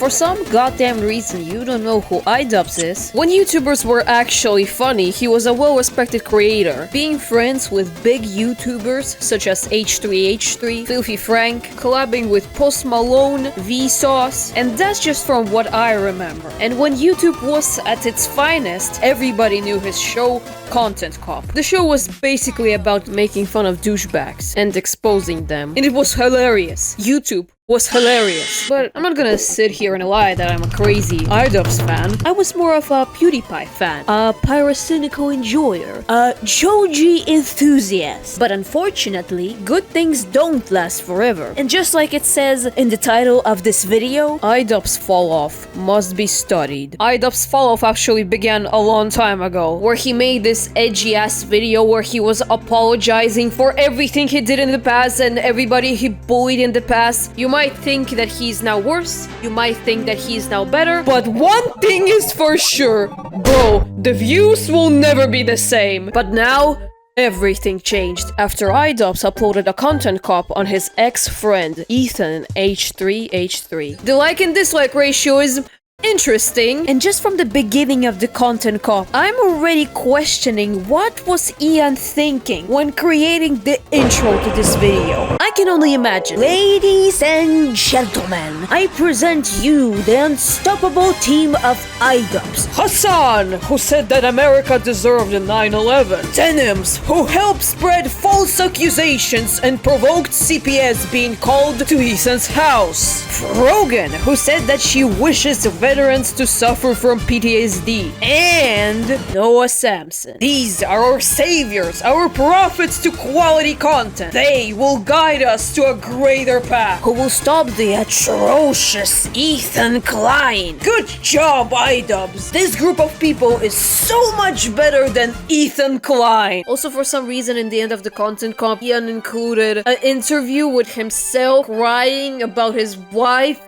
for some goddamn reason you don't know who Idubbbz is, when YouTubers were actually funny, he was a well-respected creator, being friends with big YouTubers such as H3H3, Filthy Frank, collabing with Post Malone, Vsauce, and that's just from what I remember. And when YouTube was at its finest, everybody knew his show, Content Cop. The show was basically about making fun of douchebags and exposing them, and it was hilarious. YouTube was hilarious. But I'm not gonna sit here and lie that I'm a crazy Idubbbz fan. I was more of a PewDiePie fan, a pyrocynical enjoyer, a Joji enthusiast. But unfortunately, good things don't last forever. And just like it says in the title of this video, Idubbbz falloff must be studied. Idubbbz falloff actually began a long time ago, where he made this edgy ass video where he was apologizing for everything he did in the past and everybody he bullied in the past. You might think that he's now worse, you might think that he's now better, but one thing is for sure, bro, the views will never be the same. But now, everything changed after Idubbbz uploaded a content cop on his ex-friend, Ethan H3H3. The like and dislike ratio is interesting, and just from the beginning of the content cop, I'm already questioning what was Ian thinking when creating the intro to this video. I can only imagine. Ladies and gentlemen, I present you the unstoppable team of Idubbbz. HASAN, who said that America deserved a 9/11. Denims, who helped spread false accusations and provoked CPS being called to Ethan's house. Frogan, who said that she wishes veterans to suffer from PTSD. And Noah Samson. These are our saviors, our prophets to quality content. They will guide us to a greater path. Who will stop the atrocious Ethan Klein. Good job, Idubbbz. This group of people is so much better than Ethan Klein. Also, for some reason, in the end of the content comp, Ian included an interview with himself crying about his wife.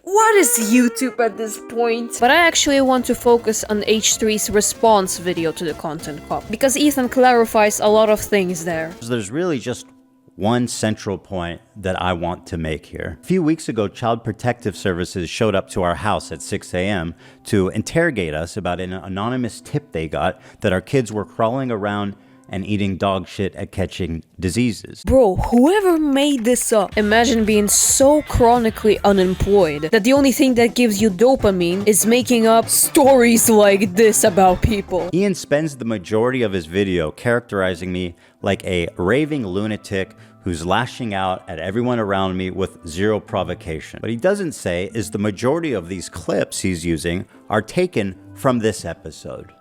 What is YouTube at this point? But I actually want to focus on H3's response video to the content cop, because Ethan clarifies a lot of things there. There's really just one central point that I want to make here. A few weeks ago, Child Protective Services showed up to our house at 6 a.m. to interrogate us about an anonymous tip they got that our kids were crawling around and eating dog shit at catching diseases. Bro, whoever made this up, imagine being so chronically unemployed that the only thing that gives you dopamine is making up stories like this about people. Ian spends the majority of his video characterizing me like a raving lunatic who's lashing out at everyone around me with zero provocation. What he doesn't say is the majority of these clips he's using are taken from this episode.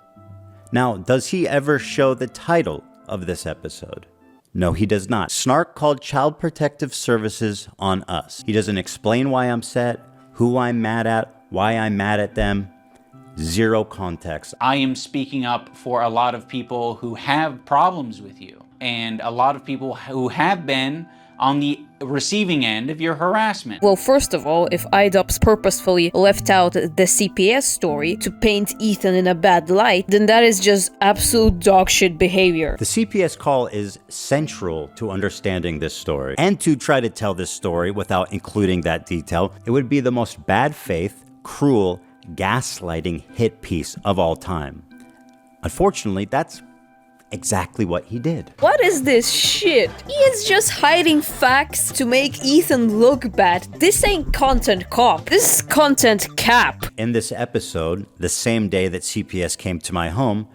Now, does he ever show the title of this episode? No, he does not. Snark called Child Protective Services on us. He doesn't explain why I'm upset, who I'm mad at, why I'm mad at them. Zero context. I am speaking up for a lot of people who have problems with you, and a lot of people who have been on the receiving end of your harassment. Well, first of all, if Idubbbz purposefully left out the CPS story to paint Ethan in a bad light, then that is just absolute dogshit behavior. The CPS call is central to understanding this story. And to try to tell this story without including that detail, it would be the most bad faith, cruel, gaslighting hit piece of all time. Unfortunately, that's exactly what he did. What is this shit? Ian's just hiding facts to make Ethan look bad. This ain't content cop. This is content cap. In this episode, the same day that CPS came to my home,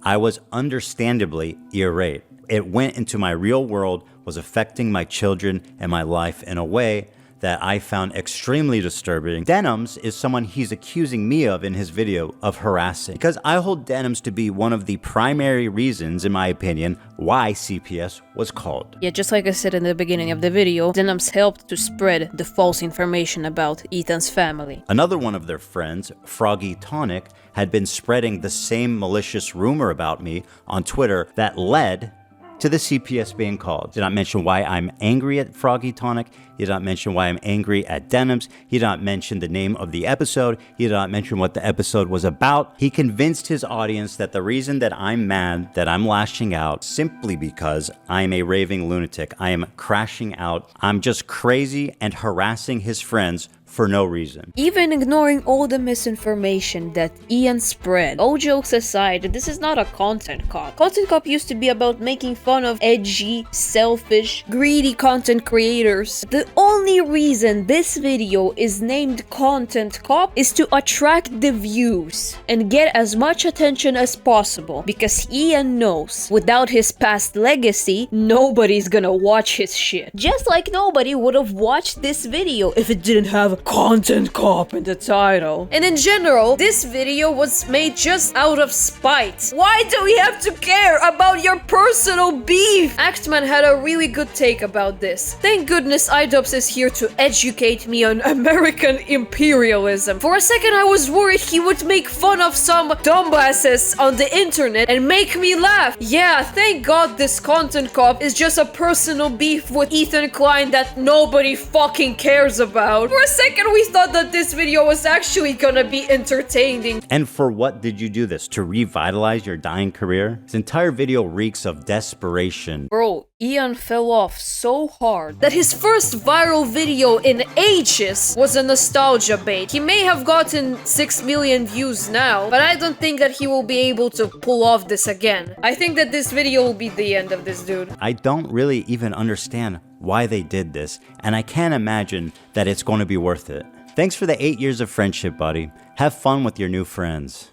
I was understandably irate. It went into my real world, was affecting my children and my life in a way that I found extremely disturbing. Denims is someone he's accusing me of in his video of harassing, because I hold Denims to be one of the primary reasons, in my opinion, why CPS was called. Yeah, just like I said in the beginning of the video, Denims helped to spread the false information about Ethan's family. Another one of their friends, Froggy Tonic, had been spreading the same malicious rumor about me on Twitter that led to the CPS being called. Did not mention why I'm angry at Froggy Tonic. He did not mention why I'm angry at Denims. He did not mention the name of the episode. He did not mention what the episode was about. He convinced his audience that the reason that I'm mad, that I'm lashing out, simply because I'm a raving lunatic. I am crashing out. I'm just crazy and harassing his friends for no reason. Even ignoring all the misinformation that Ian spread, all jokes aside, this is not a content cop. Content cop used to be about making fun of edgy, selfish, greedy content creators. The only reason this video is named Content Cop is to attract the views and get as much attention as possible, because Ian knows without his past legacy, nobody's gonna watch his shit. Just like nobody would have watched this video if it didn't have Content Cop in the title. And in general, this video was made just out of spite. Why do we have to care about your personal beef? Actman had a really good take about this. Thank goodness Idubbbz is here to educate me on American imperialism. For a second I was worried he would make fun of some dumbasses on the internet and make me laugh. Yeah, thank God this Content Cop is just a personal beef with Ethan Klein that nobody fucking cares about. For a second we thought that this video was actually gonna be entertaining. And for what did you do this? To revitalize your dying career? His entire video reeks of desperation. Bro, Ian fell off so hard that his first viral video in ages was a nostalgia bait. He may have gotten 6 million views now, but I don't think that he will be able to pull off this again. I think that this video will be the end of this dude. I don't really even understand why they did this, and I can't imagine that it's going to be worth it. Thanks for the 8 years of friendship, buddy. Have fun with your new friends.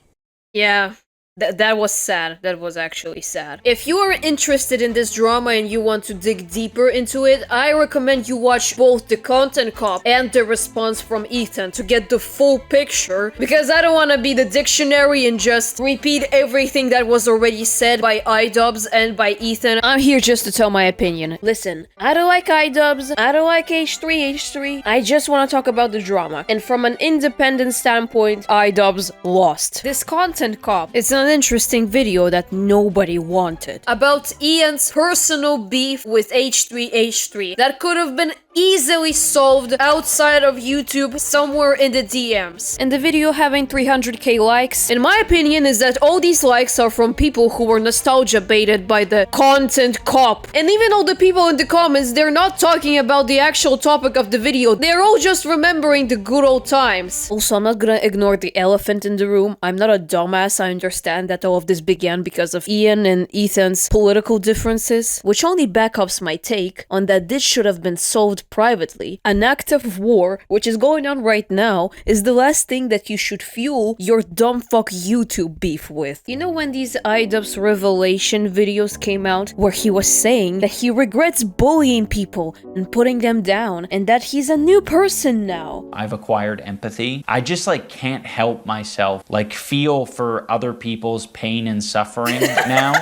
Yeah. That was sad. That was actually sad. If you are interested in this drama and you want to dig deeper into it, I recommend you watch both the Content Cop and the response from Ethan to get the full picture, because I don't want to be the dictionary and just repeat everything that was already said by Idubbbz and by Ethan. I'm here just to tell my opinion. Listen, I don't like Idubbbz, I don't like H3H3, I just want to talk about the drama. And from an independent standpoint, Idubbbz lost. This Content Cop is an interesting video that nobody wanted. About Ian's personal beef with H3H3 that could have been easily solved outside of YouTube somewhere in the DMs. And the video having 300k likes, in my opinion, is that all these likes are from people who were nostalgia baited by the Content Cop. And even all the people in the comments, they're not talking about the actual topic of the video. They're all just remembering the good old times. Also, I'm not gonna ignore the elephant in the room. I'm not a dumbass. I understand that all of this began because of Ian and Ethan's political differences, which only backups my take on that this should have been solved privately. An act of war, which is going on right now, is the last thing that you should fuel your dumb fuck YouTube beef with. You know when these Idubbbz revelation videos came out where he was saying that he regrets bullying people and putting them down and that he's a new person now? I've acquired empathy. I just can't help myself feel for other people's pain and suffering now.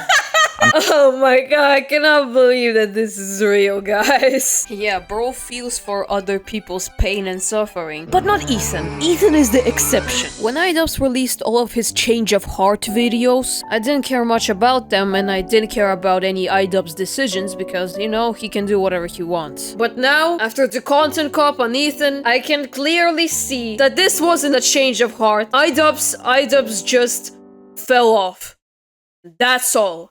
Oh my god, I cannot believe that this is real, guys. Yeah, bro feels for other people's pain and suffering. But not Ethan. Ethan is the exception. When Idubbbz released all of his change of heart videos, I didn't care much about them, and I didn't care about any Idubbbz decisions because, you know, he can do whatever he wants. But now, after the Content Cop on Ethan, I can clearly see that this wasn't a change of heart. Idubbbz just fell off. That's all.